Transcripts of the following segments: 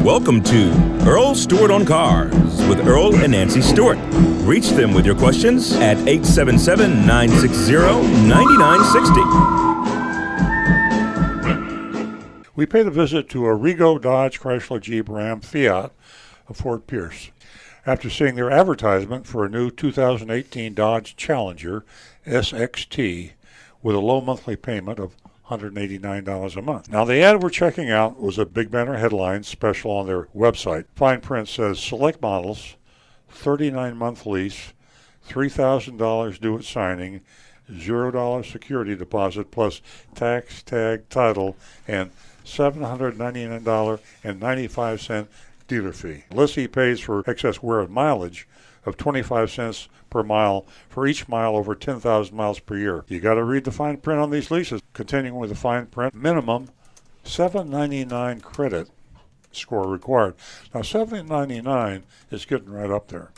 Welcome to Earl Stewart on Cars with Earl and Nancy Stewart. Reach them with your questions at 877-960-9960. We paid a visit to Arrigo, Dodge, Chrysler, Jeep, Ram, Fiat of Fort Pierce after seeing their advertisement for a new 2018 Dodge Challenger SXT with a low monthly payment of $189 a month. Now, the ad we're checking out was a big banner headline special on their website. Fine print says, select models, 39-month lease, $3,000 due at signing, $0 security deposit plus tax, tag, title, and $799.95 dealer fee. Lessee pays for excess wear and mileage of 25 cents per mile for each mile over 10,000 miles per year. You got to read the fine print on these leases. Continuing with the fine print, minimum $799 credit score required. Now, $799 is getting right up there.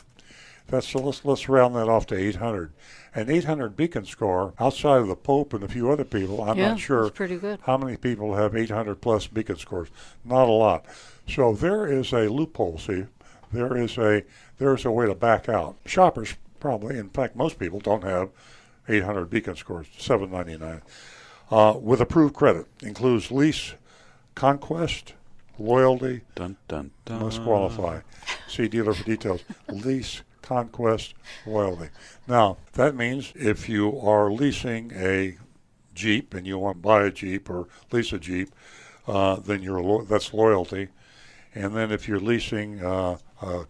So let's round that off to 800. An 800 beacon score, outside of the Pope and a few other people, I'm not sure pretty good. how many people have 800 plus beacon scores. Not a lot. So there is a loophole, see. There is a way to back out. Shoppers probably, in fact, most people don't have 800 beacon scores, $799. With approved credit, includes lease, conquest, loyalty, dun, dun, dun. Must qualify. See dealer for details. Lease, conquest, loyalty. Now, that means if you are leasing a Jeep and you want to buy a Jeep or lease a Jeep, then that's loyalty. And then if you're leasing a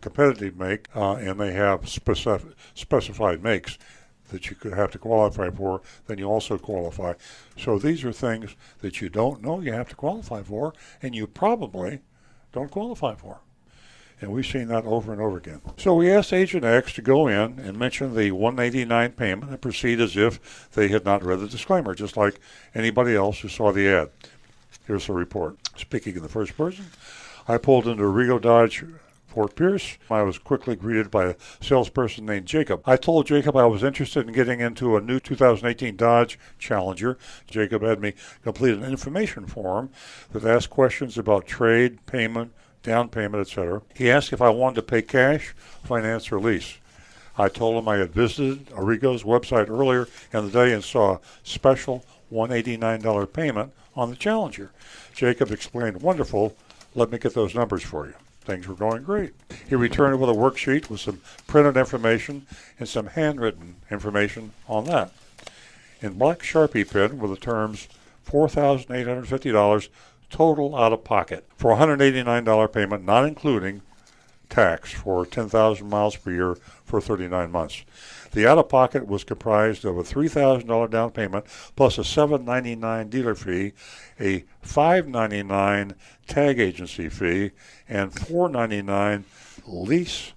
competitive make and they have specified makes that you could have to qualify for, then you also qualify. So these are things that you don't know you have to qualify for, and you probably don't qualify for. And we've seen that over and over again. So we asked Agent X to go in and mention the $189 payment and proceed as if they had not read the disclaimer, just like anybody else who saw the ad. Here's the report. Speaking in the first person, I pulled into Arrigo Dodge, Fort Pierce. I was quickly greeted by a salesperson named Jacob. I told Jacob I was interested in getting into a new 2018 Dodge Challenger. Jacob had me complete an information form that asked questions about trade, payment, down payment, etc. He asked if I wanted to pay cash, finance, or lease. I told him I had visited Arrigo's website earlier in the day and saw a special $189 payment on the Challenger. Jacob explained, wonderful, let me get those numbers for you. Things were going great. He returned with a worksheet with some printed information and some handwritten information on that. In black Sharpie pen were the terms $4,850 total out of pocket for a $189 payment, not including tax, for 10,000 miles per year for 39 months. The out-of-pocket was comprised of a $3,000 down payment plus a $799 dealer fee, a $599 tag agency fee, and $499 lease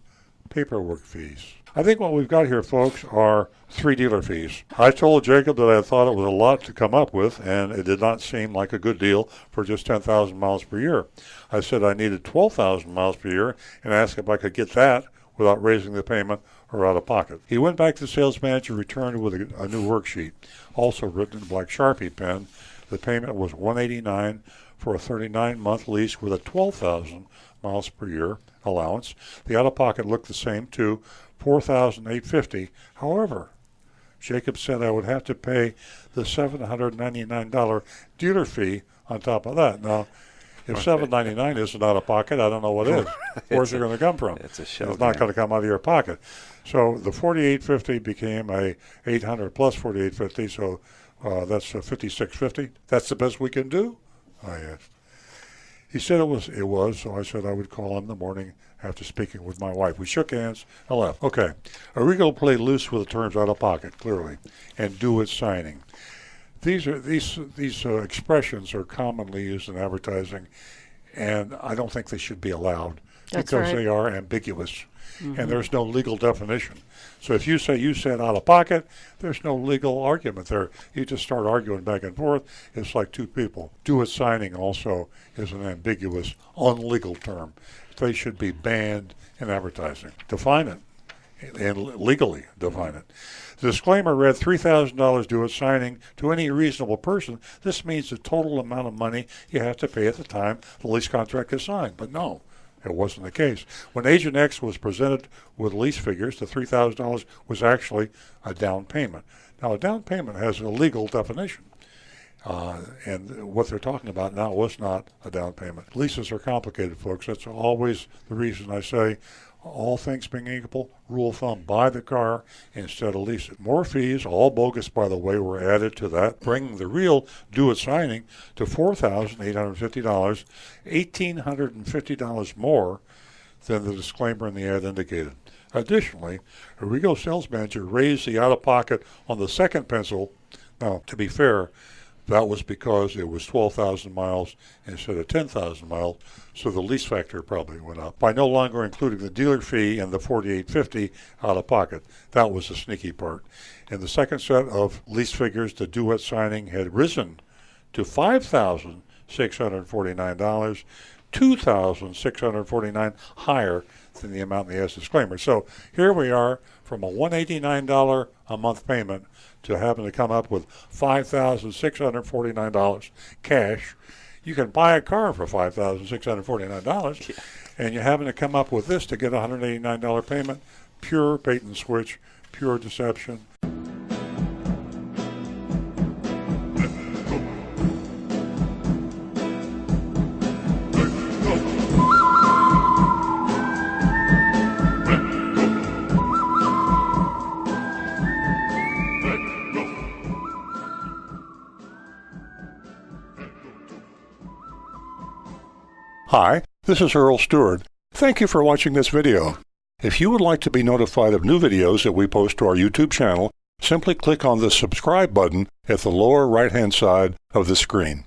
paperwork fees. I think what we've got here, folks, are 3 dealer fees. I told Jacob that I thought it was a lot to come up with, and it did not seem like a good deal for just 10,000 miles per year. I said I needed 12,000 miles per year and asked if I could get that without raising the payment or out of pocket. He went back to the sales manager, returned with a new worksheet, also written in black Sharpie pen. The payment was $189 for a 39-month lease with a 12,000 miles per year allowance. The out-of-pocket looked the same too, $4,850. However, Jacob said I would have to pay the $799 dealer fee on top of that. Now, if $799 isn't out of pocket, I don't know what is. Where's it going to come from? It's a show. It's not going to come out of your pocket. So the $4,850 became a $800 plus $4,850. So that's $5,650. That's the best we can do, I asked. He said it was. So I said I would call him in the morning after speaking with my wife. We shook hands. I left. Okay. Arrigo played loose with the terms out of pocket, clearly, and due at signing. These expressions are commonly used in advertising, and I don't think they should be allowed because they are ambiguous, and there's no legal definition. So if you say you said out of pocket, there's no legal argument there. You just start arguing back and forth. It's like two people. Due at signing also is an ambiguous, unlegal term. They should be banned in advertising. Define it. and legally define it. The disclaimer read $3,000 due at signing to any reasonable person. This means the total amount of money you have to pay at the time the lease contract is signed. But no, it wasn't the case. When Agent X was presented with lease figures, the $3,000 was actually a down payment. Now, a down payment has a legal definition. And what they're talking about now was not a down payment. Leases are complicated, folks. That's always the reason I say, all things being equal, rule of thumb, buy the car instead of lease it. More fees, all bogus, by the way, were added to that, bringing the real due at signing to $4,850, $1,850 more than the disclaimer in the ad indicated. Additionally, Arrigo sales manager raised the out-of-pocket on the second pencil. Now, to be fair, that was because it was 12,000 miles instead of 10,000 miles, so the lease factor probably went up by no longer including the dealer fee and the $4,850 out of pocket. That was the sneaky part. In the second set of lease figures, the due at signing had risen to $5,649, $2,649 higher than the amount in the S disclaimer. So here we are from a $189 a month payment to having to come up with $5,649 cash. You can buy a car for $5,649, and you're having to come up with this to get a $189 payment. Pure bait and switch, pure deception. Hi, this is Earl Stewart. Thank you for watching this video. If you would like to be notified of new videos that we post to our YouTube channel, simply click on the subscribe button at the lower right-hand side of the screen.